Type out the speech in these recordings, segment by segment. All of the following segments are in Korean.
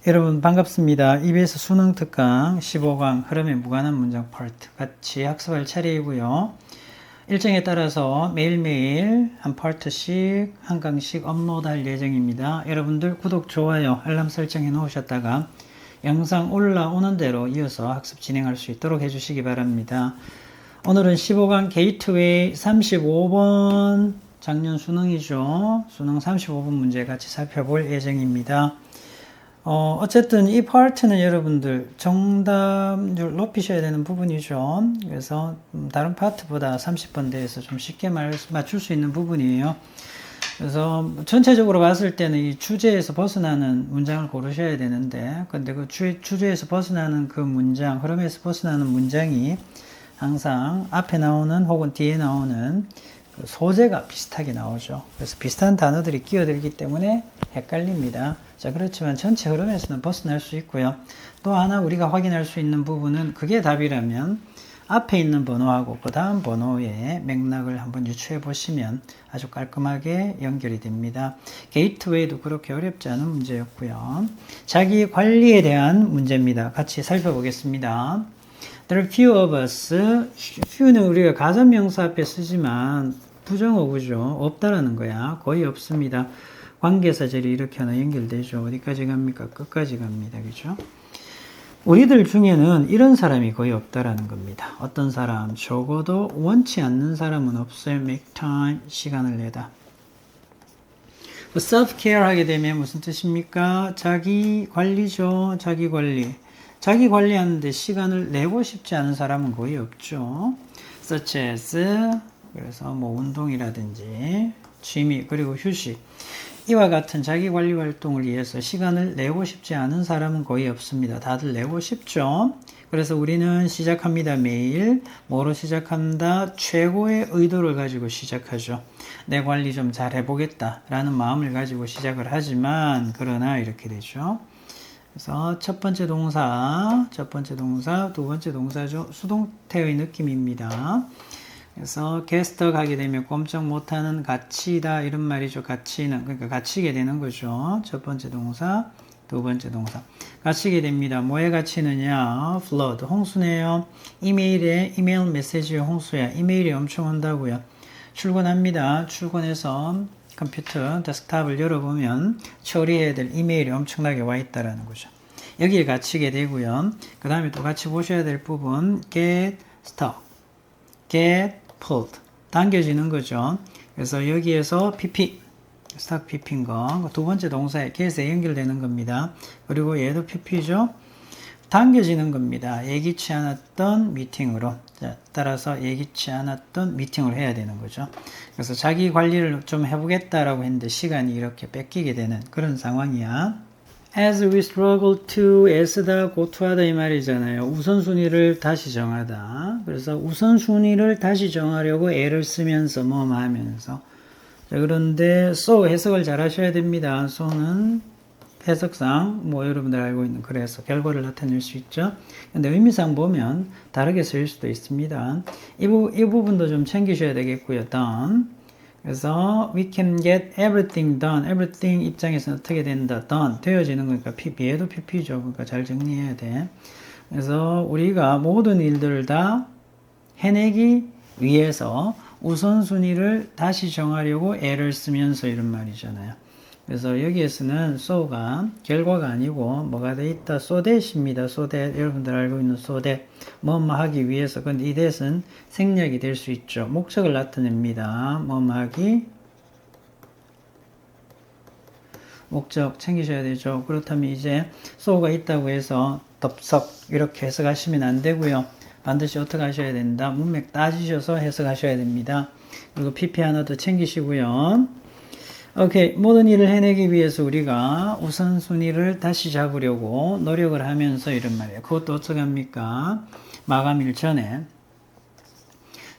여러분 반갑습니다. EBS 수능 특강 15강 흐름에 무관한 문장 파트 같이 학습할 차례이고요. 일정에 따라서 매일매일 한 파트씩 한 강씩 업로드할 예정입니다. 여러분들 구독, 좋아요, 알람 설정해 놓으셨다가 영상 올라오는 대로 이어서 학습 진행할 수 있도록 해주시기 바랍니다. 오늘은 15강 게이트웨이 35번 작년 수능이죠. 수능 35번 문제 같이 살펴볼 예정입니다. 어쨌든 이 파트는 여러분들 정답률 높이셔야 되는 부분이죠. 그래서 다른 파트보다 30번 대에서 좀 쉽게 맞출 수 있는 부분이에요. 그래서 전체적으로 봤을 때는 이 주제에서 벗어나는 문장을 고르셔야 되는데, 근데 그 주제에서 벗어나는 그 문장, 흐름에서 벗어나는 문장이 항상 앞에 나오는 혹은 뒤에 나오는 그 소재가 비슷하게 나오죠. 그래서 비슷한 단어들이 끼어들기 때문에 헷갈립니다. 자, 그렇지만 전체 흐름에서는 벗어날 수 있고요. 또 하나 우리가 확인할 수 있는 부분은 그게 답이라면 앞에 있는 번호하고 그 다음 번호의 맥락을 한번 유추해 보시면 아주 깔끔하게 연결이 됩니다. 게이트웨이도 그렇게 어렵지 않은 문제였고요. 자기 관리에 대한 문제입니다. 같이 살펴보겠습니다. There are few of us. few는 우리가 가산명사 앞에 쓰지만 부정어구죠. 없다라는 거야. 거의 없습니다. 관계사절이 이렇게 하나 연결되죠. 어디까지 갑니까? 끝까지 갑니다. 그죠? 우리들 중에는 이런 사람이 거의 없다라는 겁니다. 어떤 사람? 적어도 원치 않는 사람은 없어요. Make time, 시간을 내다. self-care 하게 되면 무슨 뜻입니까? 자기 관리죠. 자기 관리. 자기 관리하는데 시간을 내고 싶지 않은 사람은 거의 없죠. such as, 그래서 뭐 운동이라든지 취미, 그리고 휴식. 이와 같은 자기 관리 활동을 위해서 시간을 내고 싶지 않은 사람은 거의 없습니다. 다들 내고 싶죠. 그래서 우리는 시작합니다. 매일 뭐로 시작한다? 최고의 의도를 가지고 시작하죠. 내 관리 좀 잘 해보겠다 라는 마음을 가지고 시작을 하지만 그러나 이렇게 되죠. 그래서 첫 번째 동사, 두 번째 동사죠. 수동태의 느낌입니다. 그래서 게스트 가게 되면 꼼짝 못하는 가치다 이런 말이죠. 가치는 그러니까 갇히게 되는 거죠. 첫 번째 동사, 두 번째 동사 갇히게 됩니다. 뭐에 갇히느냐? flood 홍수네요. 이메일 메시지의 홍수야. 이메일이 엄청 온다고요. 출근합니다. 출근해서 컴퓨터 데스크탑을 열어보면 처리해야 될 이메일이 엄청나게 와 있다라는 거죠. 여기에 갇히게 되고요. 그 다음에 또 같이 보셔야 될 부분 get stuck, get pulled 당겨지는 거죠. 그래서 여기에서 pp 스탁 pp인 거 두 번째 동사에 get에 연결되는 겁니다. 그리고 얘도 pp죠. 당겨지는 겁니다. 예기치 않았던 미팅으로. 자, 따라서 예기치 않았던 미팅을 해야 되는 거죠. 그래서 자기 관리를 좀 해보겠다라고 했는데 시간이 이렇게 뺏기게 되는 그런 상황이야. As we struggle to, 애쓰다, 고투하다 이 말이잖아요. 우선순위를 다시 정하다. 그래서 우선순위를 다시 정하려고 애를 쓰면서 뭐 하면서. 자, 그런데 so 해석을 잘 하셔야 됩니다. so는 해석상 뭐 여러분들 알고 있는 그래서 결과를 나타낼 수 있죠. 근데 의미상 보면 다르게 쓰일 수도 있습니다. 이 부분도 좀 챙기셔야 되겠고요. done. 그래서 we can get everything done. everything 입장에서는 어떻게 된다? done. 되어지는 거니까 얘도 pp죠. 그러니까 잘 정리해야 돼. 그래서 우리가 모든 일들을 다 해내기 위해서 우선순위를 다시 정하려고 애를 쓰면서 이런 말이잖아요. 그래서 여기에서는 so가 결과가 아니고 뭐가 돼 있다? so that입니다. so that 여러분들 알고 있는 so that 뭐뭐 하기 위해서. 근데 이 that은 생략이 될 수 있죠. 목적을 나타냅니다. 뭐뭐 하기 목적 챙기셔야 되죠. 그렇다면 이제 so가 있다고 해서 덥석 이렇게 해석하시면 안 되고요. 반드시 어떻게 하셔야 된다? 문맥 따지셔서 해석하셔야 됩니다. 그리고 pp 하나 더 챙기시고요. 오케이. 모든 일을 해내기 위해서 우리가 우선순위를 다시 잡으려고 노력을 하면서 이런 말이에요. 그것도 어떻게 합니까? 마감일 전에.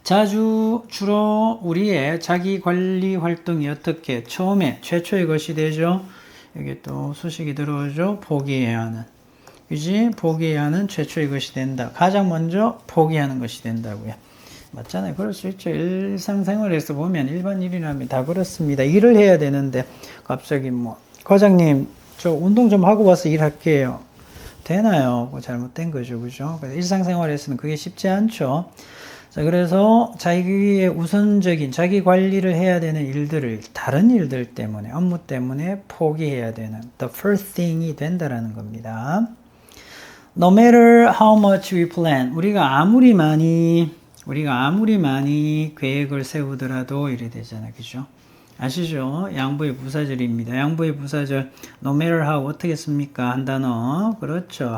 주로 우리의 자기 관리 활동이 어떻게 처음에 최초의 것이 되죠? 여기 또 수식이 들어오죠? 포기해야 하는. 그지? 포기해야 하는 최초의 것이 된다. 가장 먼저 포기하는 것이 된다고요. 맞잖아요. 그럴 수 있죠. 일상생활에서 보면 일반 일이라면 다 그렇습니다. 일을 해야 되는데 갑자기 뭐 과장님 저 운동 좀 하고 와서 일할게요. 되나요? 잘못된 거죠. 그죠? 일상생활에서는 그게 쉽지 않죠. 자, 그래서 자기의 우선적인 자기 관리를 해야 되는 일들을 다른 일들 때문에, 업무 때문에 포기해야 되는 the first thing이 된다라는 겁니다. No matter how much we plan, 우리가 아무리 많이 계획을 세우더라도 이래 되잖아요. 그죠? 아시죠? 양보의 부사절입니다. 양보의 부사절 no matter how 어떻게 씁니까? 한 단어. 그렇죠.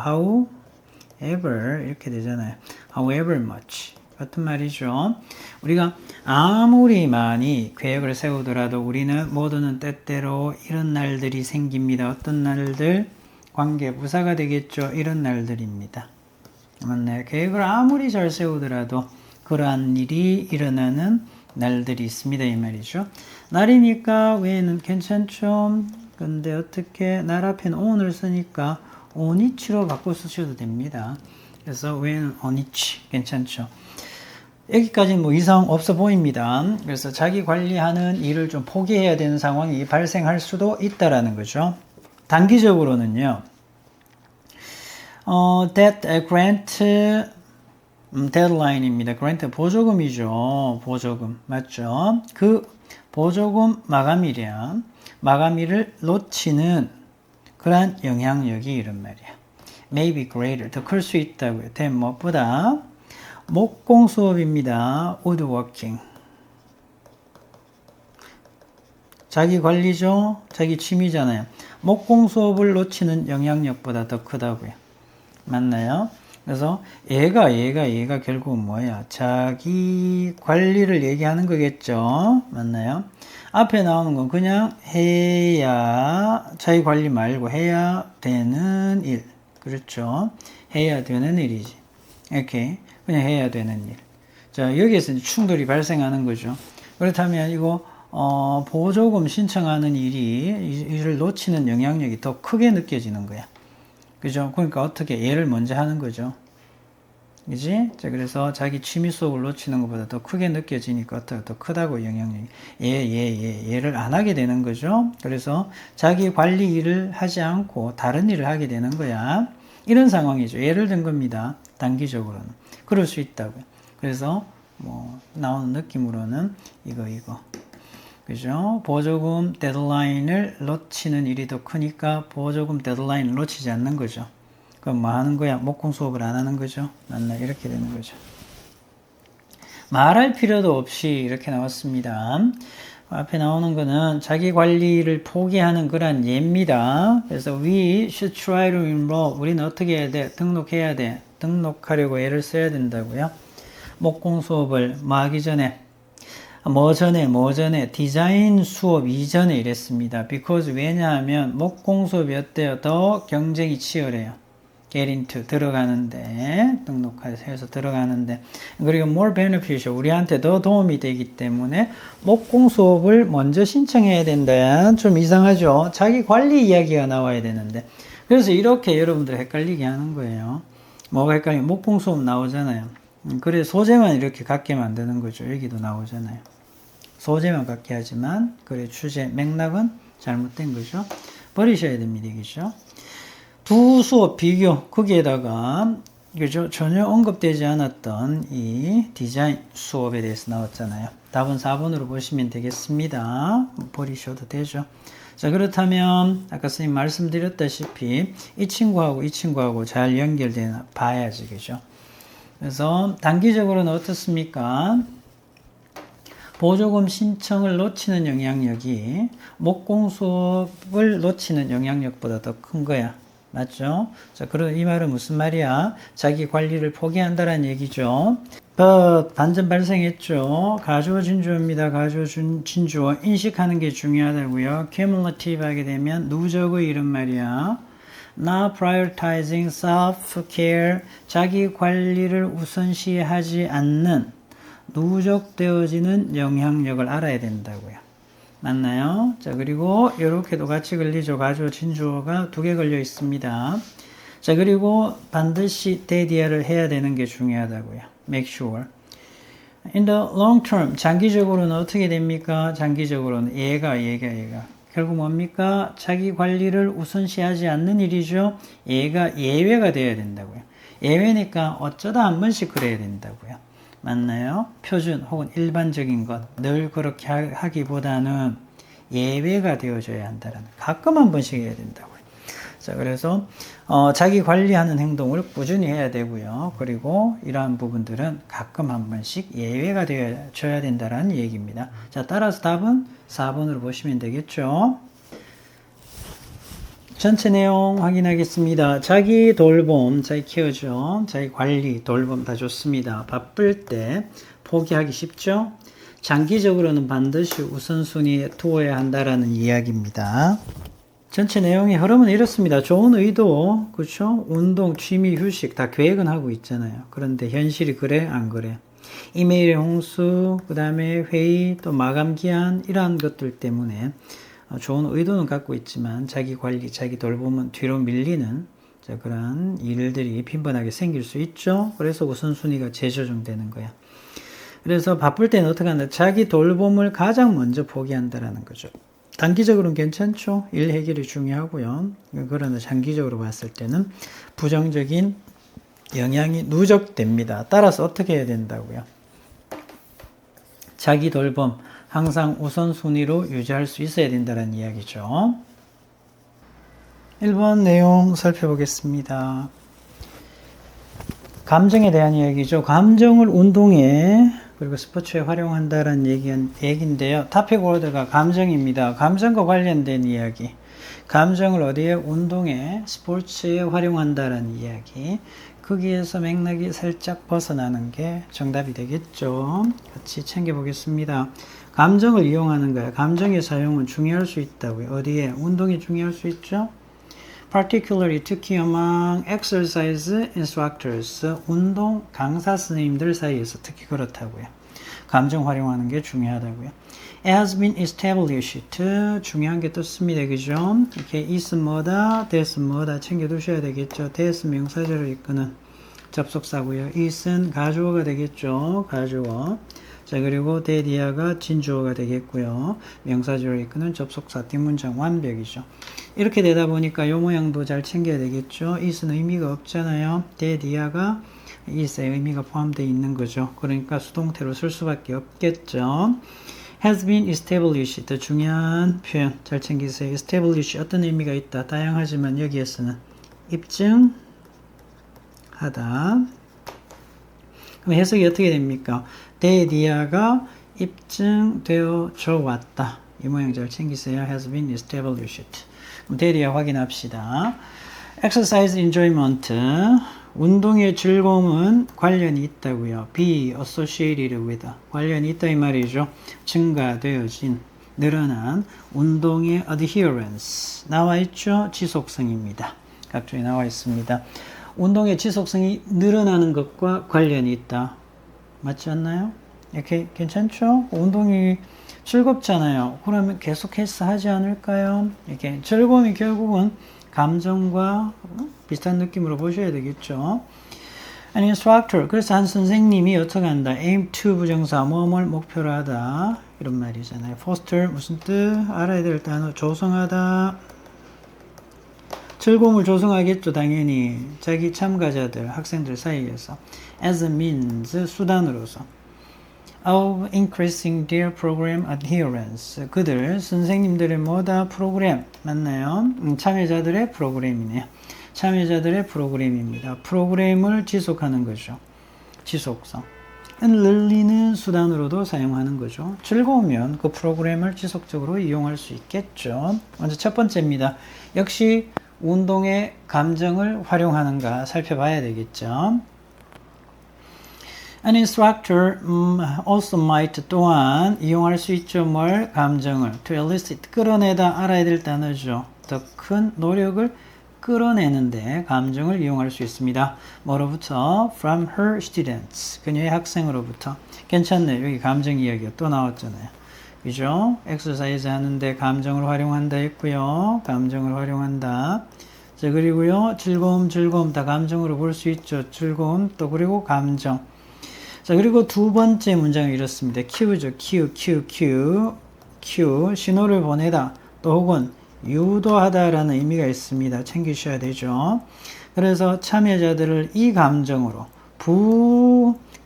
however 이렇게 되잖아요. however much 같은 말이죠. 우리가 아무리 많이 계획을 세우더라도 우리는 모두는 때때로 이런 날들이 생깁니다. 어떤 날들? 관계 부사가 되겠죠. 이런 날들입니다. 맞나요? 계획을 아무리 잘 세우더라도 그러한 일이 일어나는 날들이 있습니다. 이 말이죠. 날이니까 왜는 괜찮죠. 근데 어떻게 날 앞에는 on을 쓰니까 on이치로 바꿔 쓰셔도 됩니다. 그래서 왜는 on이치 괜찮죠. 여기까지는 뭐 이상 없어 보입니다. 그래서 자기 관리하는 일을 좀 포기해야 되는 상황이 발생할 수도 있다라는 거죠. 단기적으로는요. That grant deadline입니다. grant 보조금이죠. 보조금 맞죠? 그 보조금 마감일을 놓치는 그러한 영향력이 이런 말이야. may be greater 더 클 수 있다고요. than 무엇보다 목공 수업입니다. woodworking 자기 관리죠. 자기 취미잖아요. 목공 수업을 놓치는 영향력보다 더 크다고요. 맞나요? 그래서 얘가 결국은 뭐야? 자기 관리를 얘기하는 거겠죠. 맞나요? 앞에 나오는 건 그냥 해야 자기 관리 말고 해야 되는 일. 그렇죠? 해야 되는 일이지. 이렇게 그냥 해야 되는 일. 자, 여기에서 충돌이 발생하는 거죠. 그렇다면 이거 보조금 신청하는 일을 놓치는 영향력이 더 크게 느껴지는 거야. 그죠? 그러니까 어떻게 얘를 먼저 하는 거죠. 그지? 자, 그래서 자기 취미 수업을 놓치는 것보다 더 크게 느껴지니까 어떻게 더 크다고 영향력이. 얘를 안 하게 되는 거죠. 그래서 자기 관리 일을 하지 않고 다른 일을 하게 되는 거야. 이런 상황이죠. 예를 든 겁니다. 단기적으로는. 그럴 수 있다고요. 그래서 뭐 나오는 느낌으로는 이거. 그죠? 보조금 데드라인을 놓치는 일이 더 크니까 보조금 데드라인을 놓치지 않는 거죠. 그럼 뭐 하는 거야? 목공 수업을 안 하는 거죠? 맞나? 이렇게 되는 거죠. 말할 필요도 없이 이렇게 나왔습니다. 앞에 나오는 거는 자기 관리를 포기하는 그런 예입니다. 그래서 we should try to enroll. 우리는 어떻게 해야 돼? 등록해야 돼. 등록하려고 애를 써야 된다고요. 목공 수업을 뭐 하기 전에 뭐 전에 디자인 수업 이전에 이랬습니다. because 왜냐하면 목공 수업이 어때요? 더 경쟁이 치열해요. get into 들어가는데 등록해서 들어가는데 그리고 more beneficial 우리한테 더 도움이 되기 때문에 목공 수업을 먼저 신청해야 된다. 좀 이상하죠? 자기 관리 이야기가 나와야 되는데 그래서 이렇게 여러분들 헷갈리게 하는 거예요. 뭐가 헷갈리면 목공 수업 나오잖아요. 그래 소재만 이렇게 갖게 만드는 거죠. 여기도 나오잖아요. 소재만 갖게 하지만 그래 주제 맥락은 잘못된 거죠. 버리셔야 됩니다. 그죠? 두 수업 비교 거기에다가 그죠? 전혀 언급되지 않았던 이 디자인 수업에 대해서 나왔잖아요. 답은 4번으로 보시면 되겠습니다. 버리셔도 되죠. 자 그렇다면 아까 선생님 말씀드렸다시피 이 친구하고 잘 연결되나 봐야지. 그죠? 그래서 단기적으로는 어떻습니까? 보조금 신청을 놓치는 영향력이 목공 수업을 놓치는 영향력보다 더 큰 거야. 맞죠? 자, 그럼 이 말은 무슨 말이야? 자기 관리를 포기한다는 얘기죠. 반전 발생했죠. 가주어 진주어입니다. 가주어 진주어 인식하는 게 중요하다고요. cumulative 하게 되면 누적의 이런 말이야. Not prioritizing self-care, 자기 관리를 우선시하지 않는 누적되어지는 영향력을 알아야 된다고요. 맞나요? 자, 그리고 이렇게도 같이 걸리죠. 가주어, 진주어가 두 개 걸려 있습니다. 자, 그리고 반드시 대디어를 해야 되는 게 중요하다고요. Make sure. In the long term, 장기적으로는 어떻게 됩니까? 장기적으로는 얘가 결국 뭡니까? 자기 관리를 우선시하지 않는 일이죠. 얘가 예외가 되어야 된다고요. 예외니까 어쩌다 한 번씩 그래야 된다고요. 맞나요? 표준 혹은 일반적인 것 늘 그렇게 하기보다는 예외가 되어줘야 한다는 가끔 한 번씩 해야 된다고요. 자, 그래서 자기 관리하는 행동을 꾸준히 해야 되고요. 그리고 이러한 부분들은 가끔 한 번씩 예외가 되어줘야 된다는 얘기입니다. 자, 따라서 답은 4번으로 보시면 되겠죠. 전체 내용 확인하겠습니다. 자기 돌봄, 자기 케어죠. 자기 관리, 돌봄 다 좋습니다. 바쁠 때 포기하기 쉽죠. 장기적으로는 반드시 우선순위에 두어야 한다라는 이야기입니다. 전체 내용의 흐름은 이렇습니다. 좋은 의도, 그렇죠? 운동, 취미, 휴식 다 계획은 하고 있잖아요. 그런데 현실이 그래? 안 그래? 이메일의 홍수, 그 다음에 회의, 또 마감 기한 이러한 것들 때문에 좋은 의도는 갖고 있지만 자기 관리, 자기 돌봄은 뒤로 밀리는 그런 일들이 빈번하게 생길 수 있죠. 그래서 우선순위가 재조정되는 거야. 그래서 바쁠 때는 어떻게 한다? 자기 돌봄을 가장 먼저 포기한다라는 거죠. 단기적으로는 괜찮죠. 일 해결이 중요하고요. 그러나 장기적으로 봤을 때는 부정적인 영향이 누적됩니다. 따라서 어떻게 해야 된다고요? 자기 돌봄 항상 우선순위로 유지할 수 있어야 된다는 이야기죠. 1번 내용 살펴보겠습니다. 감정에 대한 이야기죠. 감정을 운동에 그리고 스포츠에 활용한다는 얘기인데요. 토픽 워드가 감정입니다. 감정과 관련된 이야기. 감정을 어디에? 운동에, 스포츠에 활용한다는 이야기. 거기에서 맥락이 살짝 벗어나는 게 정답이 되겠죠. 같이 챙겨보겠습니다. 감정을 이용하는 거예요. 감정의 사용은 중요할 수 있다고요. 어디에? 운동이 중요할 수 있죠. Particularly 특히 among exercise instructors, 운동 강사 선생님들 사이에서 특히 그렇다고요. 감정 활용하는 게 중요하다고요. Has been established, 중요한 게 떴습니다. 그죠? 이렇게 is 뭐다, that 뭐다 챙겨두셔야 되겠죠. that 명사절을 이끄는 접속사고요. is는 가주어가 되겠죠. 가주어. 자, 그리고 대디아가 진주어가 되겠고요. 명사절을 이끄는 접속사 뒷문장 완벽이죠. 이렇게 되다 보니까 요 모양도 잘 챙겨야 되겠죠. is는 의미가 없잖아요. 대디아가 is의 의미가 포함되어 있는 거죠. 그러니까 수동태로 쓸 수밖에 없겠죠. has been established, 중요한 표현 잘 챙기세요. establish 어떤 의미가 있다. 다양하지만 여기에서는 입증하다. 그럼 해석이 어떻게 됩니까? 대디아가 입증되어져 왔다. 이 모양 잘 챙기세요. has been established. 그럼 대디아 확인합시다. exercise enjoyment, 운동의 즐거움은 관련이 있다고요. be associated with, 관련이 있다 이 말이죠. 증가되어진, 늘어난 운동의 adherence, 나와 있죠. 지속성입니다. 각종에 나와 있습니다. 운동의 지속성이 늘어나는 것과 관련이 있다. 맞지 않나요? 이렇게 괜찮죠? 운동이 즐겁잖아요. 그러면 계속해서 하지 않을까요? 이렇게 즐거움이 결국은 감정과 비슷한 느낌으로 보셔야 되겠죠. An instructor, 그래서 한 선생님이 어떻게 한다? aim to 부정사, 뭐뭘 목표로 하다 이런 말이잖아요. foster 무슨 뜻? 알아야 될 단어 조성하다. 즐거움을 조성하겠죠. 당연히 자기 참가자들, 학생들 사이에서 as a means, 수단으로서 of increasing their program adherence, 그들 선생님들의 뭐다? 프로그램 맞나요? 참여자들의 프로그램이네요. 참여자들의 프로그램입니다. 프로그램을 지속하는 거죠. 지속성. 늘리는 수단으로도 사용하는 거죠. 즐거우면 그 프로그램을 지속적으로 이용할 수 있겠죠. 먼저 첫 번째입니다. 역시 운동의 감정을 활용하는가 살펴봐야 되겠죠. An instructor also might, 또한 이용할 수 있죠. 뭘? 감정을 to elicit, 끌어내다. 알아야 될 단어죠. 더 큰 노력을 끌어내는데 감정을 이용할 수 있습니다. 뭐로부터? From her students, 그녀의 학생으로부터. 괜찮네요. 여기 감정 이야기가 또 나왔잖아요. 그죠? exercise 하는데 감정을 활용한다 했고요. 감정을 활용한다. 자, 그리고요. 즐거움 다 감정으로 볼 수 있죠. 즐거움, 또 그리고 감정. 자, 그리고 두 번째 문장은 이렇습니다. cue죠. cue. 신호를 보내다. 또 혹은 유도하다라는 의미가 있습니다. 챙기셔야 되죠. 그래서 참여자들을 이 감정으로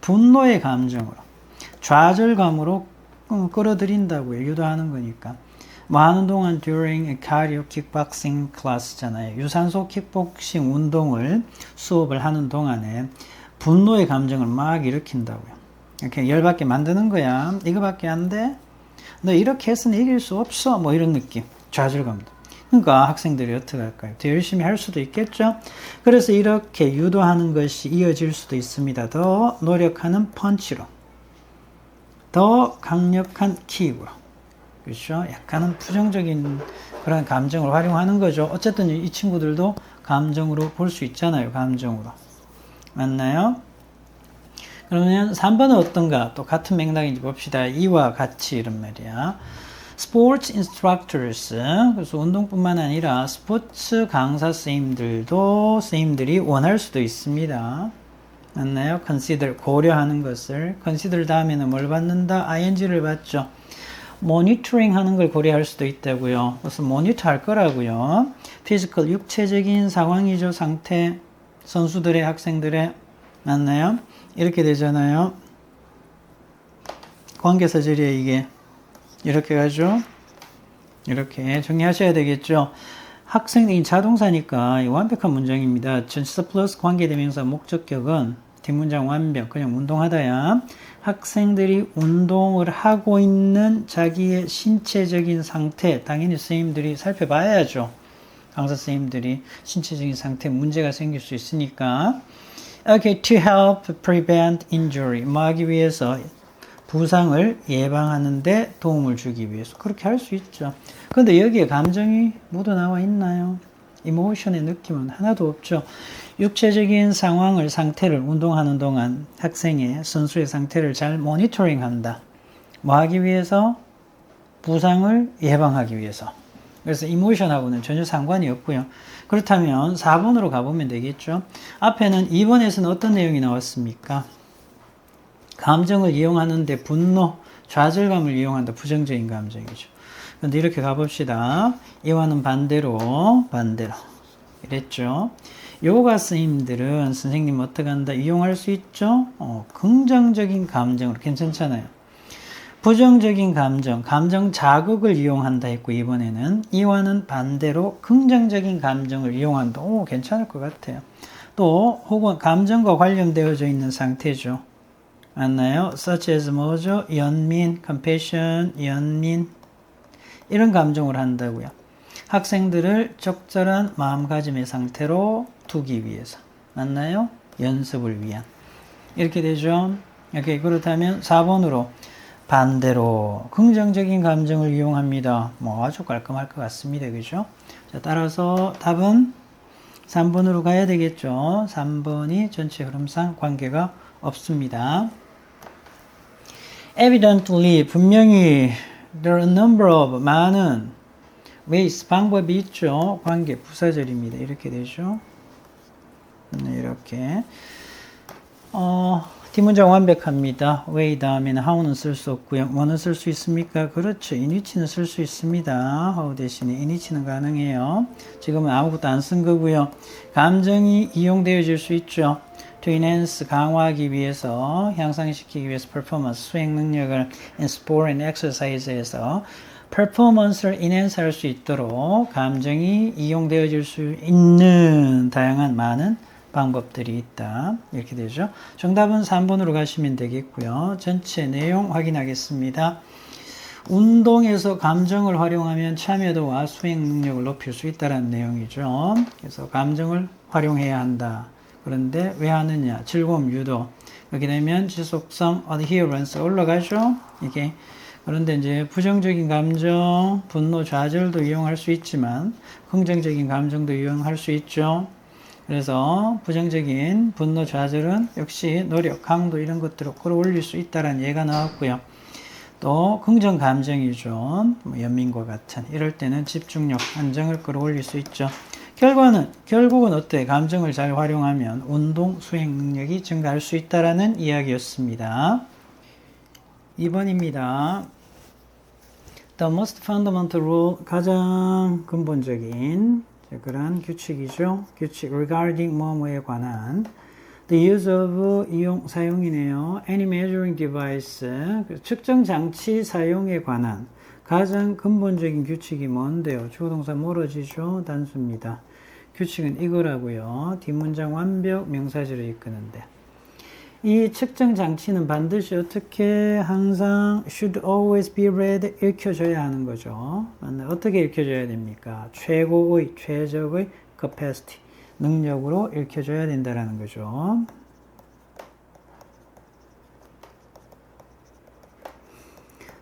분노의 감정으로 좌절감으로 끌어들인다고요. 유도하는 거니까. 뭐 하는 동안 during a cardio kickboxing class잖아요. 유산소 킥복싱 운동을 수업을 하는 동안에 분노의 감정을 막 일으킨다고요. 이렇게 열받게 만드는 거야. 이거밖에 안 돼? 너 이렇게 해서는 이길 수 없어. 뭐 이런 느낌. 좌절감도. 그러니까 학생들이 어떻게 할까요? 더 열심히 할 수도 있겠죠? 그래서 이렇게 유도하는 것이 이어질 수도 있습니다. 더 노력하는 펀치로. 더 강력한 킥으로. 그렇죠? 약간은 부정적인 그런 감정을 활용하는 거죠. 어쨌든 이 친구들도 감정으로 볼 수 있잖아요. 감정으로. 맞나요? 그러면 3번은 어떤가? 또 같은 맥락인지 봅시다. 이와 같이 이런 말이야. 스포츠 인스트럭터스, 그래서 운동뿐만 아니라 스포츠 강사 선생님들이 원할 수도 있습니다. 맞나요? consider, 고려하는 것을. consider 다음에는 뭘 받는다? ing를 받죠. 모니터링 하는 걸 고려할 수도 있다고요. 그래서 모니터 할 거라고요. 피지컬, 육체적인 상황이죠. 상태, 선수들의, 학생들의. 맞나요? 이렇게 되잖아요. 관계사절이에요, 이게. 이렇게 가죠. 이렇게 정리하셔야 되겠죠. 학생이 자동사니까 완벽한 문장입니다. 전치사 플러스 관계대명사 목적격은 뒷문장 완벽. 그냥 운동하다야. 학생들이 운동을 하고 있는 자기의 신체적인 상태, 당연히 선생님들이 살펴봐야죠. 강사 선생님들이 신체적인 상태에 문제가 생길 수 있으니까. Okay, to help prevent injury. 뭐 하기 위해서? 부상을 예방하는데 도움을 주기 위해서. 그렇게 할 수 있죠. 그런데 여기에 감정이 묻어나와 있나요? 이모션의 느낌은 하나도 없죠. 육체적인 상태를 운동하는 동안 학생의, 선수의 상태를 잘 모니터링 한다. 뭐 하기 위해서? 부상을 예방하기 위해서. 그래서 이모션하고는 전혀 상관이 없고요. 그렇다면 4번으로 가보면 되겠죠. 앞에는 2번에서는 어떤 내용이 나왔습니까? 감정을 이용하는데 분노, 좌절감을 이용한다. 부정적인 감정이죠. 그런데 이렇게 가봅시다. 이와는 반대로 이랬죠. 요가 스님들은 선생님 어떻게 한다? 이용할 수 있죠? 긍정적인 감정으로 괜찮잖아요. 부정적인 감정 자극을 이용한다 했고, 이번에는 이와는 반대로 긍정적인 감정을 이용한다. 오, 괜찮을 것 같아요. 또 혹은 감정과 관련되어져 있는 상태죠. 맞나요? such as 뭐죠? 연민, compassion, 연민 이런 감정을 한다고요. 학생들을 적절한 마음가짐의 상태로 두기 위해서. 맞나요? 연습을 위한. 이렇게 되죠. 이렇게 그렇다면 4번으로 반대로 긍정적인 감정을 이용합니다. 뭐 아주 깔끔할 것 같습니다. 그죠? 자, 따라서 답은 3번으로 가야 되겠죠. 3번이 전체 흐름상 관계가 없습니다. Evidently, 분명히 there are a number of, 많은 ways, 방법이 있죠. 관계 부사절입니다. 이렇게 되죠. 이렇게 뒷문장 완벽합니다. way 다음에는 how는 쓸 수 없고요. 뭐는 쓸 수 있습니까? 그렇죠. in which는 쓸 수 있습니다. how 대신에 in which는 가능해요. 지금은 아무것도 안 쓴 거고요. 감정이 이용되어질 수 있죠. to enhance, 강화하기 위해서, 향상시키기 위해서 performance, 수행 능력을 in sport and exercise에서 performance를 enhance 할 수 있도록 감정이 이용되어질 수 있는 다양한 많은 방법들이 있다. 이렇게 되죠. 정답은 3번으로 가시면 되겠고요. 전체 내용 확인하겠습니다. 운동에서 감정을 활용하면 참여도와 수행 능력을 높일 수 있다는 내용이죠. 그래서 감정을 활용해야 한다. 그런데 왜 하느냐? 즐거움 유도. 그렇게 되면 지속성, adherence 올라가죠. 이게. 그런데 이제 부정적인 감정, 분노, 좌절도 이용할 수 있지만 긍정적인 감정도 이용할 수 있죠. 그래서 부정적인 분노, 좌절은 역시 노력, 강도 이런 것들을 끌어올릴 수 있다는 예가 나왔고요. 또 긍정 감정이죠. 연민과 같은 이럴 때는 집중력, 안정을 끌어올릴 수 있죠. 결국은 어때? 감정을 잘 활용하면 운동 수행 능력이 증가할 수 있다라는 이야기였습니다. 2번입니다. The most fundamental rule, 가장 근본적인 그런 규칙이죠. 규칙 regarding 뭐뭐에 관한 the use of 사용이네요. Any measuring device, 측정 장치 사용에 관한 가장 근본적인 규칙이 뭔데요? 주어 동사 멀어지죠. 단수입니다. 규칙은 이거라고요. 뒷문장 완벽 명사지를 이끄는데 이 측정 장치는 반드시 어떻게 항상 should always be read 읽혀져야 하는 거죠. 어떻게 읽혀져야 됩니까? 최고의, 최적의 capacity, 능력으로 읽혀져야 된다는 거죠.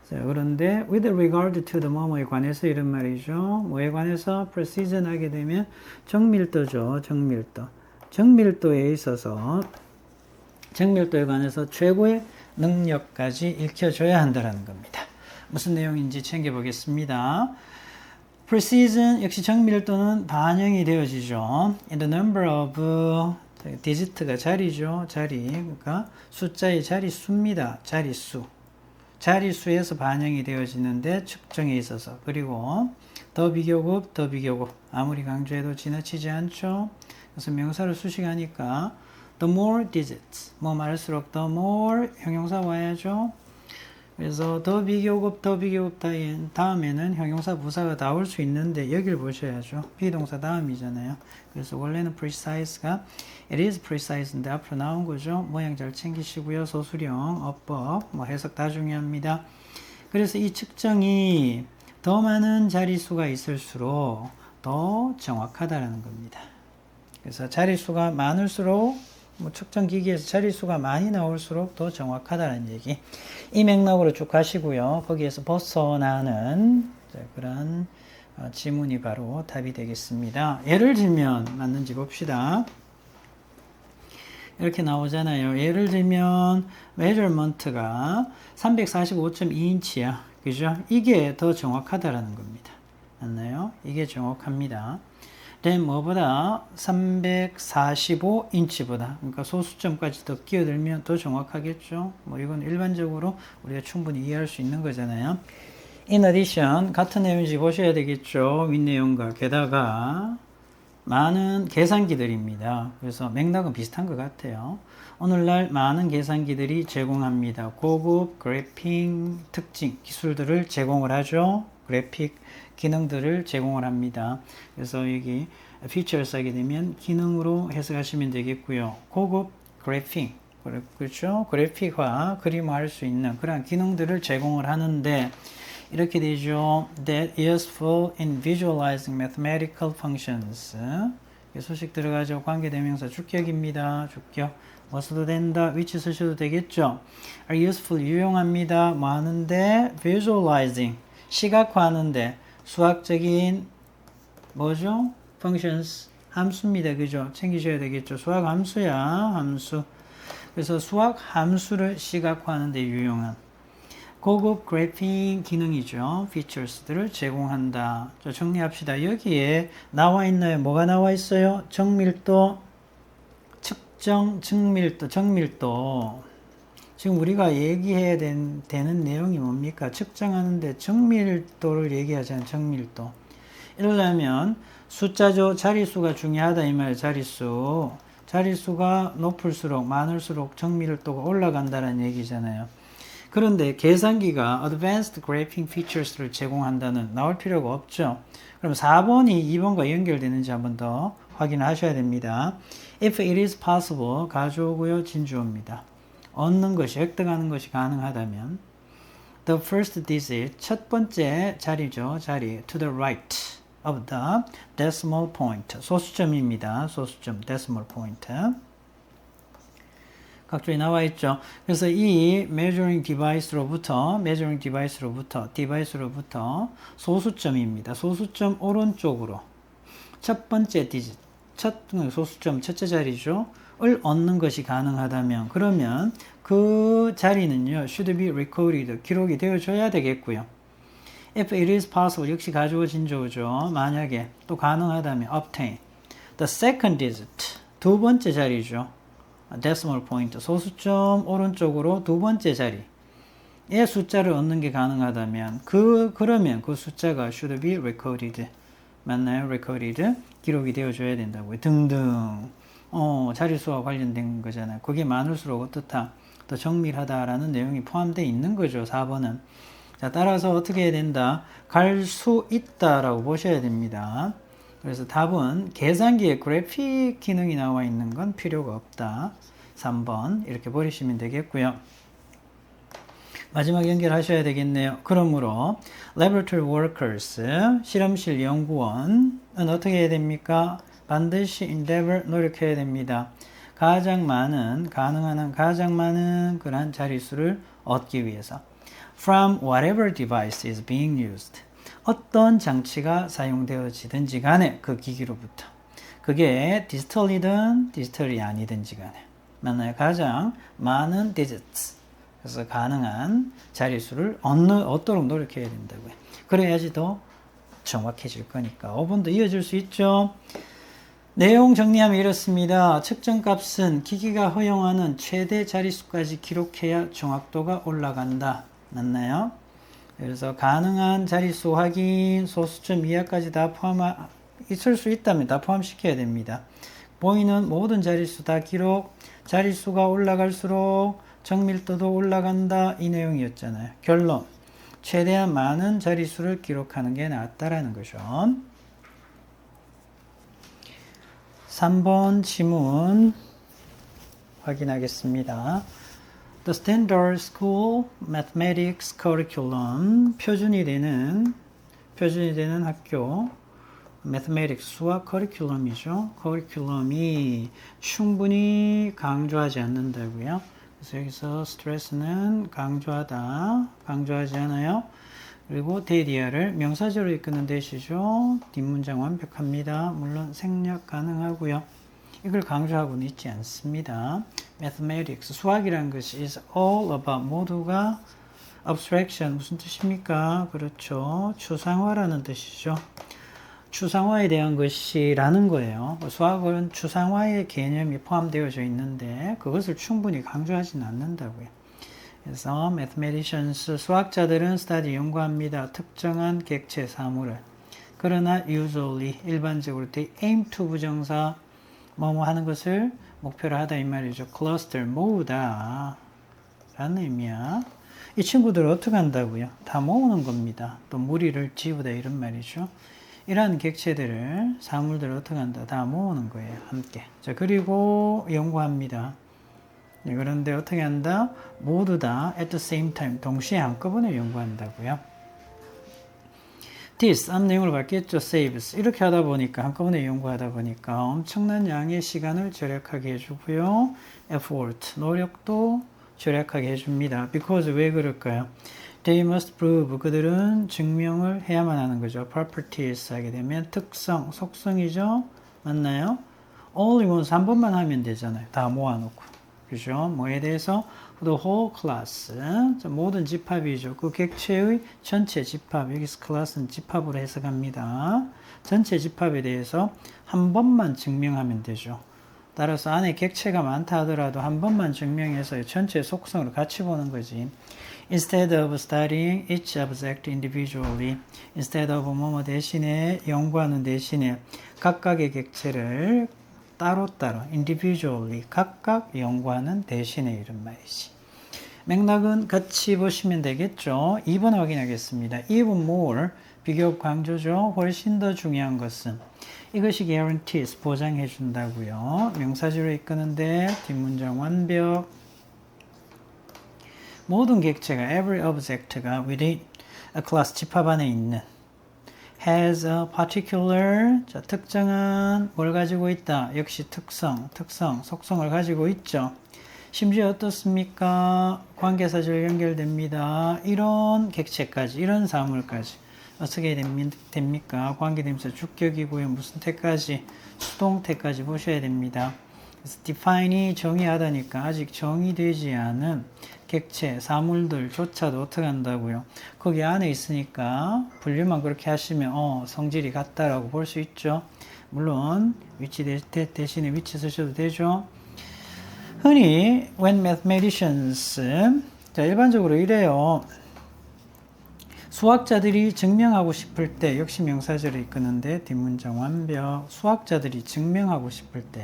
자, 그런데 with regard to the 뭐뭐에 관해서 이런 말이죠. 뭐에 관해서 precision 하게 되면 정밀도죠. 정밀도. 정밀도에 있어서 정밀도에 관해서 최고의 능력까지 읽혀줘야 한다는 겁니다. 무슨 내용인지 챙겨보겠습니다. Precision, 역시 정밀도는 반영이 되어지죠. In the number of, digit가 자리죠. 자리, 그러니까 숫자의 자릿수입니다. 자릿수. 자릿수에서 반영이 되어지는데 측정에 있어서. 그리고 더 비교급, 더 비교급. 아무리 강조해도 지나치지 않죠. 그래서 명사를 수식하니까 the more digits, 뭐 말할수록 the more 형용사 와야죠. 그래서 더 비교급, 더 비교급 다음에는 형용사 부사가 나올 수 있는데 여길 보셔야죠. 비동사 다음이잖아요. 그래서 원래는 precise가 it is precise인데 앞으로 나온 거죠. 모양 잘 챙기시고요. 소수령, 어법, 뭐 해석 다 중요합니다. 그래서 이 측정이 더 많은 자릿수가 있을수록 더 정확하다는 겁니다. 그래서 자릿수가 많을수록 측정 기기에서 자릿수가 많이 나올수록 더 정확하다는 얘기. 이 맥락으로 쭉 가시고요. 거기에서 벗어나는 그런 지문이 바로 답이 되겠습니다. 예를 들면 맞는지 봅시다. 이렇게 나오잖아요. 예를 들면 measurement가 345.2인치야. 그죠? 이게 더 정확하다라는 겁니다. 맞나요? 이게 정확합니다. 뭐보다 345인치보다 그러니까 소수점까지 더 끼어들면 더 정확하겠죠. 뭐 이건 일반적으로 우리가 충분히 이해할 수 있는 거잖아요. In addition, 같은 내용인지 보셔야 되겠죠. 윗내용과 게다가 많은 계산기들입니다. 그래서 맥락은 비슷한 것 같아요. 오늘날 많은 계산기들이 제공합니다. 고급 그래핑 특징 기술들을 제공을 하죠. 그래픽 기능들을 제공을 합니다. 그래서 여기 features 하게 되면 기능으로 해석하시면 되겠고요. 고급 그래핑, 그렇죠? 그래픽화, 그림화할 수 있는 그런 기능들을 제공을 하는데 이렇게 되죠. That is useful in visualizing mathematical functions. 소식 들어가죠. 관계대명사 주격입니다. 주격. 뭐 써도 된다. 위치 쓰셔도 되겠죠. Are useful 유용합니다. 뭐 하는데 visualizing 시각화하는데 수학적인 뭐죠? functions 함수입니다. 그죠? 챙기셔야 되겠죠. 수학 함수야. 함수. 그래서 수학 함수를 시각화하는 데 유용한 고급 그래핑 기능이죠. features들을 제공한다. 자, 정리합시다. 여기에 나와 있나요? 뭐가 나와 있어요? 정밀도, 측정, 증밀도, 정밀도. 지금 우리가 얘기해야 되는 내용이 뭡니까? 측정하는데 정밀도를 얘기하잖아요. 정밀도. 이러려면 숫자죠. 자릿수가 중요하다 이 말이에요. 자릿수. 자릿수가 높을수록 많을수록 정밀도가 올라간다는 얘기잖아요. 그런데 계산기가 Advanced Graphing Features를 제공한다는 나올 필요가 없죠. 그럼 4번이 2번과 연결되는지 한번 더 확인하셔야 됩니다. If it is possible 가져오고요. 진주어입니다. 얻는 것이, 획득하는 것이 가능하다면 The first digit, 첫 번째 자리죠. 자리 to the right of the decimal point. 소수점입니다. 소수점, decimal point. 각종이 나와 있죠. 그래서 이 measuring device로부터 소수점입니다. 소수점 오른쪽으로 첫 번째 digit, 소수점 첫째 자리죠. 을 얻는 것이 가능하다면 그러면 그 자리는요 should be recorded 기록이 되어줘야 되겠고요. If it is possible 역시 가주어진 조죠. 만약에 또 가능하다면 obtain the second digit 두 번째 자리죠. decimal point 소수점 오른쪽으로 두 번째 자리 숫자를 얻는 게 가능하다면 그러면 그 숫자가 should be recorded. 맞나요? recorded. 기록이 되어줘야 된다고요. 등등. 자릿수와 관련된 거잖아요. 그게 많을수록 어떻다? 더 정밀하다라는 내용이 포함되어 있는 거죠. 4번은. 자, 따라서 어떻게 해야 된다? 갈 수 있다라고 보셔야 됩니다. 그래서 답은 계산기에 그래픽 기능이 나와 있는 건 필요가 없다. 3번 이렇게 버리시면 되겠고요. 마지막 연결하셔야 되겠네요. 그러므로 laboratory workers, 실험실 연구원은 어떻게 해야 됩니까? 반드시 endeavor, 노력해야 됩니다. 가능한 가장 많은 그런 자릿수를 얻기 위해서 from whatever device is being used. 어떤 장치가 사용되어지든지 간에 그 기기로부터. 그게 디지털이든 디지털이 아니든지 간에. 맞나요? 가장 많은 digits. 그래서 가능한 자릿수를 얻도록 노력해야 된다고요. 그래야지 더 정확해질 거니까. 5번도 이어질 수 있죠. 내용 정리하면 이렇습니다. 측정값은 기기가 허용하는 최대 자릿수까지 기록해야 정확도가 올라간다. 맞나요? 그래서 가능한 자릿수 확인, 소수점 이하까지 다 있을 수 있다면 다 포함시켜야 됩니다. 보이는 모든 자릿수 다 기록, 자릿수가 올라갈수록 정밀도도 올라간다. 이 내용이었잖아요. 결론, 최대한 많은 자릿수를 기록하는 게 낫다라는 거죠. 3번 지문 확인하겠습니다. The Standard School Mathematics Curriculum, 표준이 되는 학교 Mathematics, 수학 커리큘럼이죠. 커리큘럼이 충분히 강조하지 않는다고요. 그래서 여기서 스트레스는 강조하지 않아요. 그리고 대디어를 명사절로 이끄는 대시죠. 뒷문장 완벽합니다. 물론 생략 가능하고요. 이걸 강조하고는 있지 않습니다. Mathematics, 수학이라는 것이 is all about, 모두가 abstraction, 무슨 뜻입니까? 그렇죠. 추상화라는 뜻이죠. 추상화에 대한 것이라는 거예요. 수학은 추상화의 개념이 포함되어져 있는데 그것을 충분히 강조하지는 않는다고요. 그래서 mathematicians, 수학자들은 study, 연구합니다. 특정한 객체 사물을. 그러나 usually, 일반적으로 they aim to 부정사, 뭐뭐 하는 것을 목표로 하다 이 말이죠. cluster, 모으다 라는 의미야. 이 친구들을 어떻게 한다고요? 다 모으는 겁니다. 또 무리를 지우다 이런 말이죠. 이러한 객체들을, 사물들을 어떻게 한다? 다 모으는 거예요. 함께. 자, 그리고 연구합니다. 네, 그런데 어떻게 한다? 모두 다 at the same time, 동시에 한꺼번에 연구한다고요. This, 앞 내용을 봤겠죠? saves. 이렇게 하다 보니까, 한꺼번에 연구하다 보니까 엄청난 양의 시간을 절약하게 해주고요. effort, 노력도 절약하게 해줍니다. because, 왜 그럴까요? They must prove, 그들은 증명을 해야만 하는 거죠. properties 하게 되면 특성, 속성이죠. 맞나요? only once, 한 번만 하면 되잖아요. 다 모아놓고. 그죠? 뭐에 대해서? the whole class, 모든 집합이죠. 그 객체의 전체 집합, 여기서 class는 집합으로 해석합니다. 전체 집합에 대해서 한 번만 증명하면 되죠. 따라서 안에 객체가 많다 하더라도 한 번만 증명해서 전체 속성을 같이 보는 거지. Instead of studying each object individually, instead of 뭐뭐 대신에, 연구하는 대신에 각각의 객체를 따로따로 individually, 각각 연구하는 대신에 이런 말이지. 맥락은 같이 보시면 되겠죠. 2번 확인하겠습니다. even more, 비교급 강조죠. 훨씬 더 중요한 것은 이것이 guarantees, 보장해 준다고요. 명사지로 이끄는데 뒷문장 완벽. 모든 객체가 every object가 within a class, 집합 안에 있는 has a particular, 자, 특정한 뭘 가지고 있다. 역시 특성, 속성을 가지고 있죠. 심지어 어떻습니까? 관계사절 연결됩니다. 이런 객체까지, 이런 사물까지 어떻게 됩니까? 관계대명사 주격이고요. 무슨 태까지? 수동태까지 보셔야 됩니다. 그래서 define이 정의하다니까 아직 정의되지 않은 객체, 사물들조차도 어떻게 한다고요? 거기 안에 있으니까 분류만 그렇게 하시면 성질이 같다라고 볼 수 있죠. 물론 위치 대신에 위치 쓰셔도 되죠. 흔히 when mathematicians 자, 일반적으로 이래요. 수학자들이 증명하고 싶을 때 역시 명사절을 이끄는데 뒷문장 완벽. 수학자들이 증명하고 싶을 때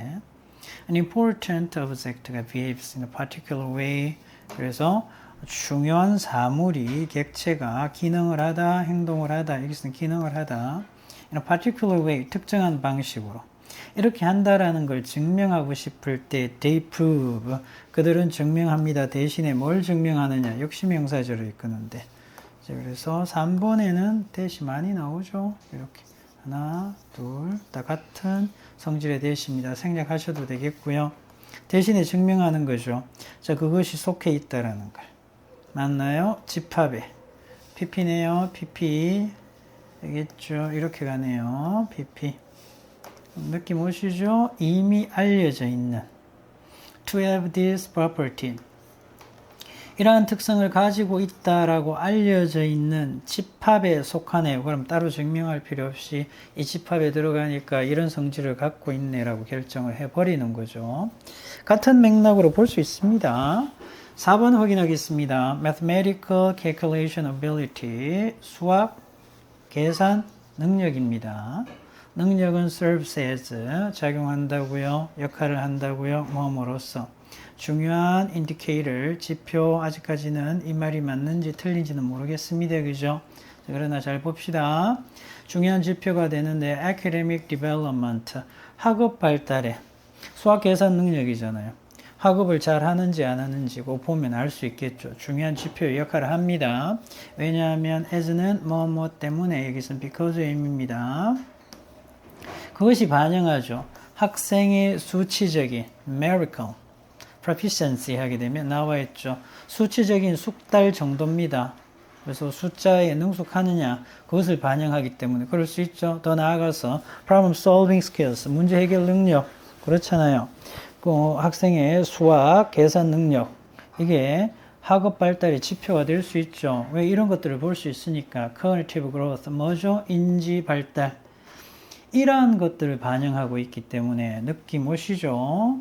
an important object가 behaves in a particular way. 그래서 중요한 사물이 객체가 기능을 하다, 행동을 하다, 여기서는 기능을 하다 in a particular way, 특정한 방식으로 이렇게 한다라는 걸 증명하고 싶을 때 they prove, 그들은 증명합니다. 대신에 뭘 증명하느냐, 역시 명사절을 이끄는데. 그래서 3번에는 대시 많이 나오죠. 이렇게 하나, 둘, 다 같은 성질의 대시입니다. 생략하셔도 되겠고요. 대신에 증명하는 거죠. 자, 그것이 속해 있다라는 걸. 맞나요? 집합에. PP네요. PP. 알겠죠? 이렇게 가네요. PP. 느낌 오시죠? 이미 알려져 있는. To have this property. 이러한 특성을 가지고 있다라고 알려져 있는 집합에 속하네요. 그럼 따로 증명할 필요 없이 이 집합에 들어가니까 이런 성질을 갖고 있네라고 결정을 해버리는 거죠. 같은 맥락으로 볼 수 있습니다. 4번 확인하겠습니다. Mathematical calculation ability, 수학 계산 능력입니다. 능력은 serves as, 작용한다고요, 역할을 한다고요, 뭐뭐로써. 중요한 indicator, 지표, 아직까지는 이 말이 맞는지 틀린지는 모르겠습니다. 그죠? 그러나 잘 봅시다. 중요한 지표가 되는데 academic development, 학업 발달에 수학 계산 능력이잖아요. 학업을 잘 하는지 안 하는지 그거 보면 알 수 있겠죠. 중요한 지표의 역할을 합니다. 왜냐하면 as는 뭐 때문에, 여기서는 because의 의미입니다. 그것이 반영하죠. 학생의 수치적인 numerical proficiency 하게 되면 나와 있죠. 수치적인 숙달 정도입니다. 그래서 숫자에 능숙하느냐 그것을 반영하기 때문에 그럴 수 있죠. 더 나아가서 problem solving skills, 문제 해결 능력, 그렇잖아요. 그 학생의 수학 계산 능력, 이게 학업 발달의 지표가 될 수 있죠. 왜? 이런 것들을 볼 수 있으니까. cognitive growth, 뭐죠? 인지 발달. 이러한 것들을 반영하고 있기 때문에 느낌 오시죠?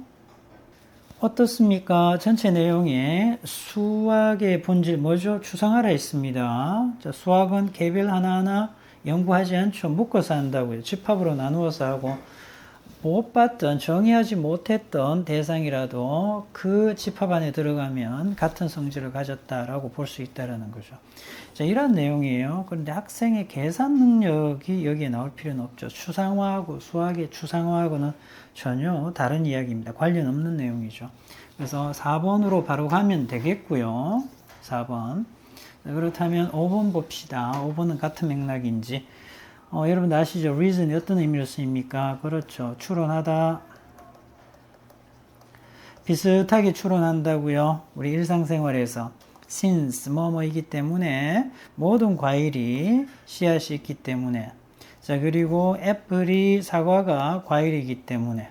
어떻습니까? 전체 내용에 수학의 본질 뭐죠? 추상화라 있습니다. 자, 수학은 개별 하나하나 연구하지 않죠. 묶어서 한다고요. 집합으로 나누어서 하고, 못 봤던, 정의하지 못했던 대상이라도 그 집합 안에 들어가면 같은 성질을 가졌다라고 볼 수 있다는 거죠. 자, 이런 내용이에요. 그런데 학생의 계산 능력이 여기에 나올 필요는 없죠. 추상화하고 수학의 추상화하고는 전혀 다른 이야기입니다. 관련 없는 내용이죠. 그래서 4번으로 바로 가면 되겠고요. 4번. 그렇다면 5번 봅시다. 5번은 같은 맥락인지. 여러분 아시죠? reason이 어떤 의미로 쓰입니까? 그렇죠. 추론하다. 비슷하게 추론한다고요. 우리 일상생활에서. since 뭐뭐이기 때문에 모든 과일이 씨앗이 있기 때문에. 자, 그리고 애플이 사과가 과일이기 때문에.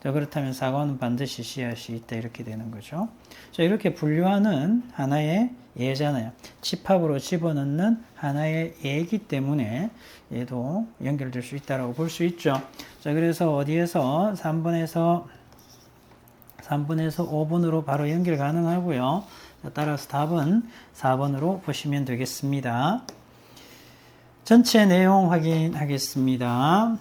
자, 그렇다면 사과는 반드시 씨앗이 있다 이렇게 되는 거죠. 자, 이렇게 분류하는 하나의 예잖아요. 집합으로 집어넣는 하나의 예이기 때문에 얘도 연결될 수 있다고 볼 수 있죠. 자, 그래서 어디에서 3번에서 5번으로 바로 연결 가능하고요. 자, 따라서 답은 4번으로 보시면 되겠습니다. 전체 내용 확인하겠습니다.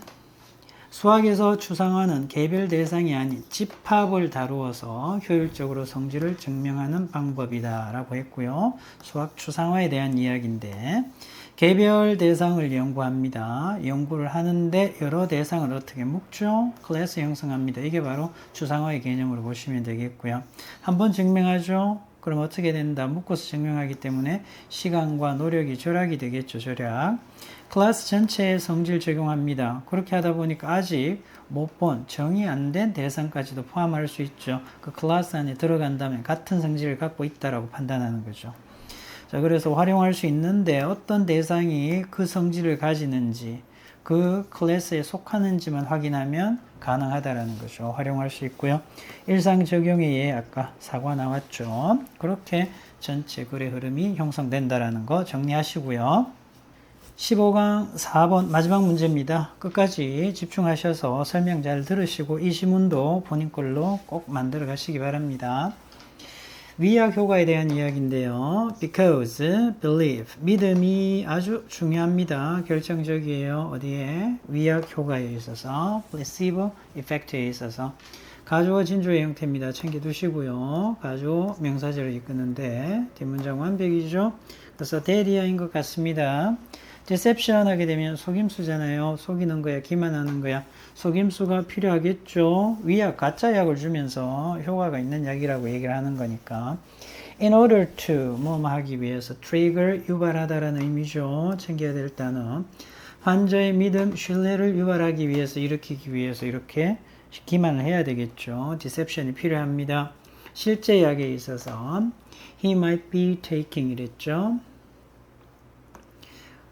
수학에서 추상화는 개별 대상이 아닌 집합을 다루어서 효율적으로 성질을 증명하는 방법이다 라고 했고요. 수학 추상화에 대한 이야기인데 개별 대상을 연구합니다. 연구를 하는데 여러 대상을 어떻게 묶죠? 클래스 형성합니다. 이게 바로 추상화의 개념으로 보시면 되겠고요. 한번 증명하죠? 그럼 어떻게 된다? 묶어서 증명하기 때문에 시간과 노력이 절약이 되겠죠. 절약. 클래스 전체에 성질 적용합니다. 그렇게 하다 보니까 아직 못 본, 정의 안 된 대상까지도 포함할 수 있죠. 그 클래스 안에 들어간다면 같은 성질을 갖고 있다라고 판단하는 거죠. 자, 그래서 활용할 수 있는데 어떤 대상이 그 성질을 가지는지 그 클래스에 속하는지만 확인하면 가능하다라는 거죠. 활용할 수 있고요. 일상 적용의 예, 아까 사과 나왔죠. 그렇게 전체 글의 흐름이 형성된다라는 거 정리하시고요. 15강 4번 마지막 문제입니다. 끝까지 집중하셔서 설명 잘 들으시고 이 지문도 본인 걸로 꼭 만들어 가시기 바랍니다. 위약 효과에 대한 이야기인데요. Because, believe, 믿음이 아주 중요합니다. 결정적이에요. 어디에? 위약 효과에 있어서, placebo effect에 있어서. 가주어 진주의 형태입니다. 챙겨두시고요. 가주어 명사절을 이끄는데 뒷문장 완벽이죠. 그래서 대리어인 것 같습니다. deception 하게 되면 속임수잖아요. 속이는 거야, 기만하는 거야. 속임수가 필요하겠죠. 위약, 가짜 약을 주면서 효과가 있는 약이라고 얘기를 하는 거니까. in order to, 뭐 하기 위해서, trigger, 유발하다라는 의미죠. 챙겨야 될 단어. 환자의 믿음, 신뢰를 유발하기 위해서, 일으키기 위해서 이렇게 기만을 해야 되겠죠. deception이 필요합니다. 실제 약에 있어서 he might be taking 이랬죠.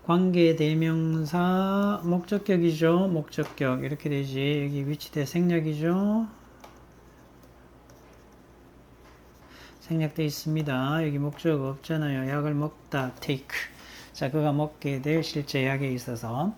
관계 대명사 목적격이죠. 목적격 이렇게 되지. 여기 위치대 생략이죠. 생략되어 있습니다. 여기 목적 없잖아요. 약을 먹다 take. 자, 그가 먹게 될 실제 약에 있어서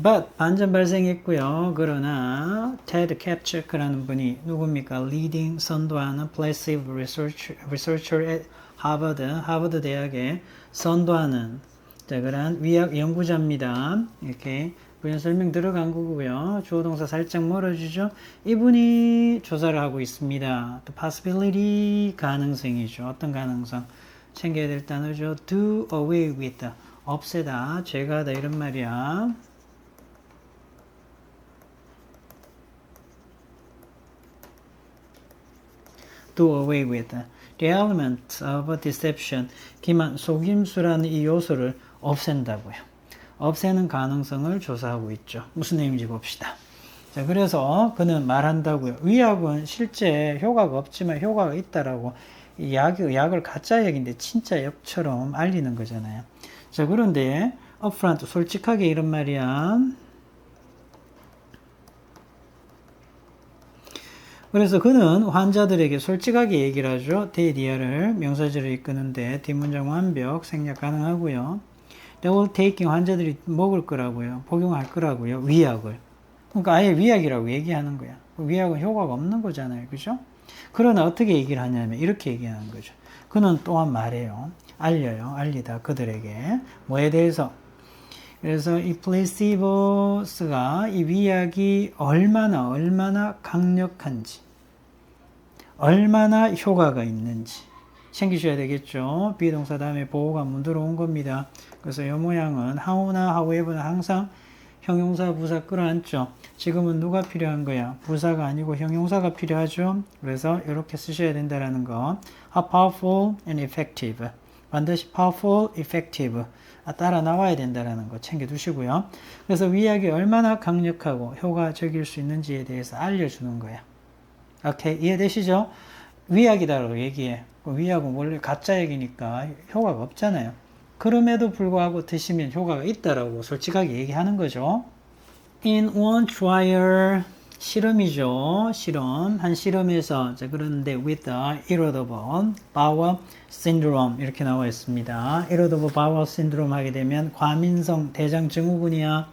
but 반전 발생했고요. 그러나 Ted Kapchuk라는 분이 누굽니까? leading 선도하는 placebo researcher at 하버드 대학에 선도하는 자, 그런 위약 연구자입니다. 이렇게 부연 설명 들어간 거고요. 주어 동사 살짝 멀어지죠. 이분이 조사를 하고 있습니다. 또 possibility 가능성이죠. 어떤 가능성? 챙겨야 될 단어죠. do away with 없애다, 제거하다 이런 말이야. do away with the element of deception 기만, 속임수라는 이 요소를 없앤다고요. 없애는 가능성을 조사하고 있죠. 무슨 내용인지 봅시다. 자, 그래서 그는 말한다고요. 위약은 실제 효과가 없지만 효과가 있다라고 약을 가짜 약인데 진짜 약처럼 알리는 거잖아요. 자, 그런데 upfront 솔직하게 이런 말이야. 그래서 그는 환자들에게 솔직하게 얘기를 하죠. 대리어를 명사절을 이끄는데 뒷문장 완벽 생략 가능하고요. They will taking 환자들이 먹을 거라고요. 복용할 거라고요. 위약을. 그러니까 아예 위약이라고 얘기하는 거야. 위약은 효과가 없는 거잖아요. 그죠? 그러나 어떻게 얘기를 하냐면 이렇게 얘기하는 거죠. 그는 또한 말해요. 알려요. 알리다 그들에게. 뭐에 대해서? 그래서 이 플레이시보스가 이 위약이 얼마나 강력한지 얼마나 효과가 있는지 챙기셔야 되겠죠. 비동사 다음에 보호관문 들어온 겁니다. 그래서 이 모양은 how나 how에ver는 항상 형용사 부사 끌어안죠. 지금은 누가 필요한 거야? 부사가 아니고 형용사가 필요하죠. 그래서 이렇게 쓰셔야 된다는 거. How powerful and effective. 반드시 powerful, effective. 따라 나와야 된다는 거 챙겨두시고요. 그래서 위약이 얼마나 강력하고 효과적일 수 있는지에 대해서 알려주는 거야. 오케이, 이해되시죠? 위약이다라고 얘기해. 위약은 원래 가짜 약이니까 효과가 없잖아요. 그럼에도 불구하고 드시면 효과가 있다라고 솔직하게 얘기하는 거죠. In one trial, 실험이죠. 실험. 한 실험에서, 자, 그런데 with the irritable bowel syndrome 이렇게 나와 있습니다. irritable bowel syndrome 하게 되면 과민성 대장 증후군이야.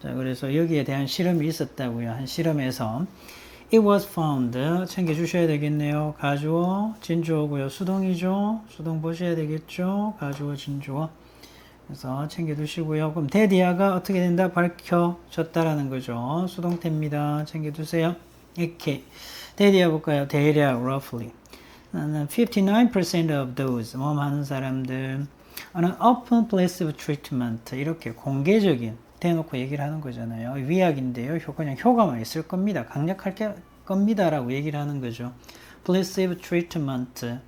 자, 그래서 여기에 대한 실험이 있었다고요. 한 실험에서 It was found. 챙겨주셔야 되겠네요. 가주어, 진주어고요. 수동이죠. 수동 보셔야 되겠죠. 가주어, 진주어. 그래서 챙겨두시고요. 그럼 대디아가 어떻게 된다? 밝혀졌다라는 거죠. 수동태입니다. 챙겨두세요. 이렇게 대디아 볼까요? 대략 roughly 59% of those 하는 사람들 on open placebo treatment 이렇게 공개적인 대놓고 얘기를 하는 거잖아요. 위약인데요. 그냥 효과만 있을 겁니다. 강력할 겁니다. 라고 얘기를 하는 거죠. placebo treatment를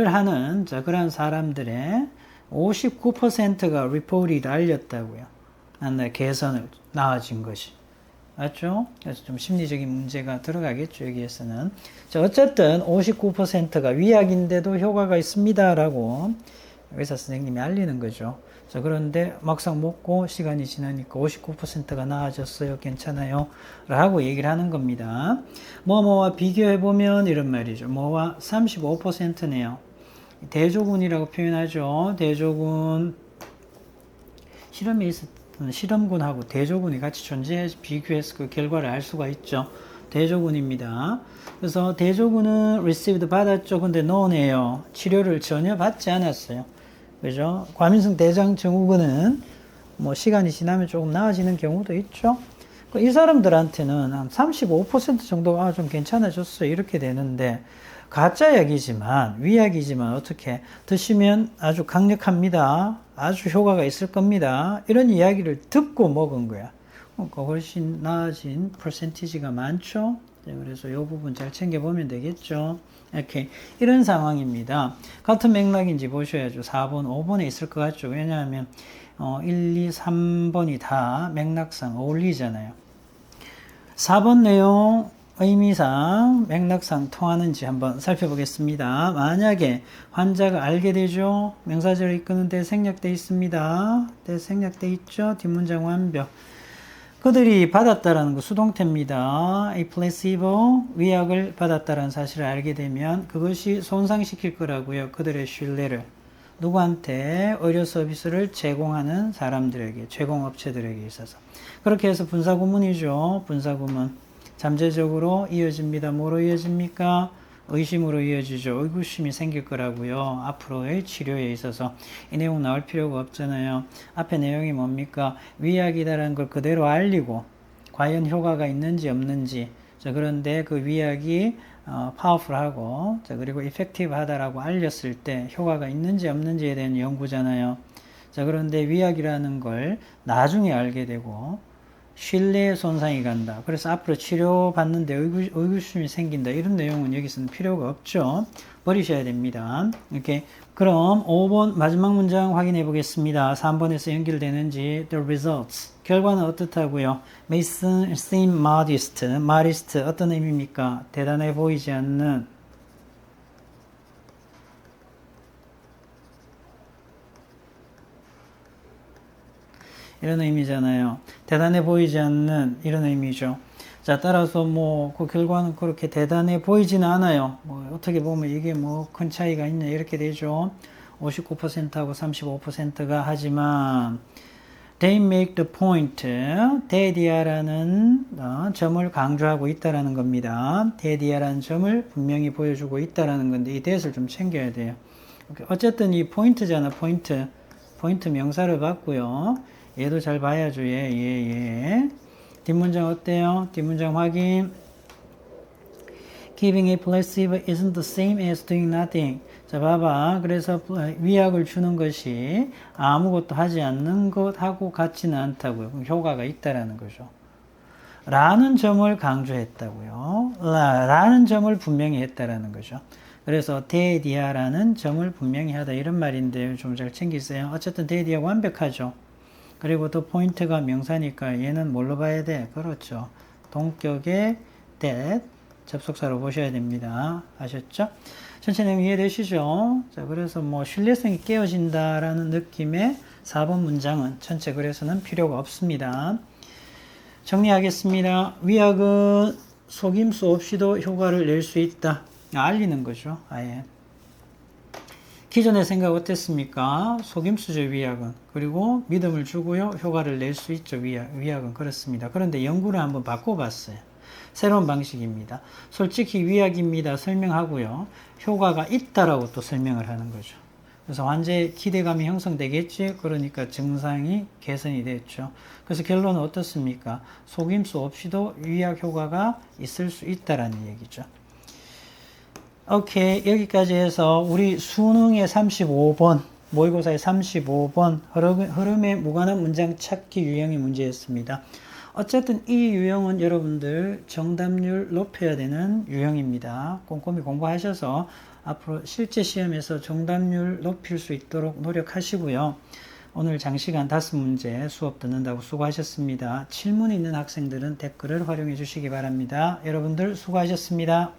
하는 자, 그런 사람들의 59%가 report이 알렸다고요. 개선을 나아진 것이. 맞죠? 그래서 좀 심리적인 문제가 들어가겠죠. 여기에서는. 자, 어쨌든 59%가 위약인데도 효과가 있습니다. 라고 의사 선생님이 알리는 거죠. 자, 그런데 막상 먹고 시간이 지나니까 59%가 나아졌어요. 괜찮아요. 라고 얘기를 하는 겁니다. 뭐와 비교해보면 이런 말이죠. 뭐와 35%네요. 대조군이라고 표현하죠. 대조군. 실험에 있었던 실험군하고 대조군이 같이 존재해서 비교해서 그 결과를 알 수가 있죠. 대조군입니다. 그래서 대조군은 received 받았죠. 근데 no네요. 치료를 전혀 받지 않았어요. 그죠? 과민성 대장 증후군은 뭐 시간이 지나면 조금 나아지는 경우도 있죠. 이 사람들한테는 한 35% 정도가 좀 괜찮아졌어요. 이렇게 되는데 가짜 약이지만 위약이지만 어떻게 드시면 아주 강력합니다. 아주 효과가 있을 겁니다. 이런 이야기를 듣고 먹은 거야. 그러니까 훨씬 나아진 퍼센티지가 많죠. 그래서 이 부분 잘 챙겨보면 되겠죠. 이렇게 이런 상황입니다. 같은 맥락인지 보셔야죠. 4번, 5번에 있을 것 같죠. 왜냐하면 1, 2, 3번이 다 맥락상 어울리잖아요. 4번 내용 의미상 맥락상 통하는지 한번 살펴보겠습니다. 만약에 환자가 알게 되죠. 명사절을 이끄는 데 생략돼 있습니다. 데 생략돼 있죠. 뒷문장 완벽. 그들이 받았다라는 거 수동태입니다. A placebo, 위약을 받았다라는 사실을 알게 되면 그것이 손상시킬 거라고요. 그들의 신뢰를. 누구한테? 의료 서비스를 제공하는 사람들에게, 제공업체들에게 있어서. 그렇게 해서 분사구문이죠. 분사구문. 잠재적으로 이어집니다. 뭐로 이어집니까? 의심으로 이어지죠. 의구심이 생길 거라고요. 앞으로의 치료에 있어서. 이 내용 나올 필요가 없잖아요. 앞에 내용이 뭡니까? 위약이다라는 걸 그대로 알리고 과연 효과가 있는지 없는지. 자, 그런데 그 위약이 파워풀하고 자, 그리고 이펙티브하다라고 알렸을 때 효과가 있는지 없는지에 대한 연구잖아요. 자, 그런데 위약이라는 걸 나중에 알게 되고 신뢰에 손상이 간다. 그래서 앞으로 치료받는데 의구심이 생긴다. 이런 내용은 여기서는 필요가 없죠. 버리셔야 됩니다. 이렇게. 그럼 5번 마지막 문장 확인해 보겠습니다. 3번에서 연결되는지. The results. 결과는 어떻다고요? May seem modest. modest 어떤 의미입니까? 대단해 보이지 않는. 이런 의미잖아요. 대단해 보이지 않는 이런 의미죠. 자, 따라서 뭐 그 결과는 그렇게 대단해 보이지는 않아요. 뭐 어떻게 보면 이게 뭐 큰 차이가 있냐 이렇게 되죠. 59%하고 35%가 하지만 they make the point, 대디아라는 점을 강조하고 있다라는 겁니다. 대디아라는 점을 분명히 보여주고 있다라는 건데 이 대를 좀 챙겨야 돼요. 어쨌든 이 포인트잖아. 포인트 명사를 봤고요. 얘도 잘 봐야죠. 예. 뒷문장 어때요? 뒷문장 확인. Giving a placebo isn't the same as doing nothing. 자, 봐봐. 그래서 위약을 주는 것이 아무것도 하지 않는 것하고 같지는 않다고요. 효과가 있다라는 거죠. 라는 점을 강조했다고요. 라는 점을 분명히 했다라는 거죠. 그래서 대디아라는 점을 분명히 하다 이런 말인데 좀 잘 챙기세요. 어쨌든 대디아 완벽하죠. 그리고 또 포인트가 명사니까 얘는 뭘로 봐야 돼? 그렇죠. 동격의 that 접속사로 보셔야 됩니다. 아셨죠? 전체 내용 이해되시죠? 자, 그래서 뭐 신뢰성이 깨어진다라는 느낌의 4번 문장은 전체 글에서는 필요가 없습니다. 정리하겠습니다. 위약은 속임수 없이도 효과를 낼 수 있다. 알리는 거죠. 아예. 기존의 생각 어땠습니까? 속임수죠, 위약은. 그리고 믿음을 주고요, 효과를 낼 수 있죠, 위약은. 그렇습니다. 그런데 연구를 한번 바꿔봤어요. 새로운 방식입니다. 솔직히 위약입니다. 설명하고요. 효과가 있다라고 또 설명을 하는 거죠. 그래서 환자의 기대감이 형성되겠지. 그러니까 증상이 개선이 됐죠. 그래서 결론은 어떻습니까? 속임수 없이도 위약 효과가 있을 수 있다라는 얘기죠. 오케이. 여기까지 해서 우리 수능의 35번, 모의고사의 35번 흐름에 무관한 문장 찾기 유형의 문제였습니다. 어쨌든 이 유형은 여러분들 정답률 높여야 되는 유형입니다. 꼼꼼히 공부하셔서 앞으로 실제 시험에서 정답률 높일 수 있도록 노력하시고요. 오늘 장시간 5문제 수업 듣는다고 수고하셨습니다. 질문 있는 학생들은 댓글을 활용해 주시기 바랍니다. 여러분들 수고하셨습니다.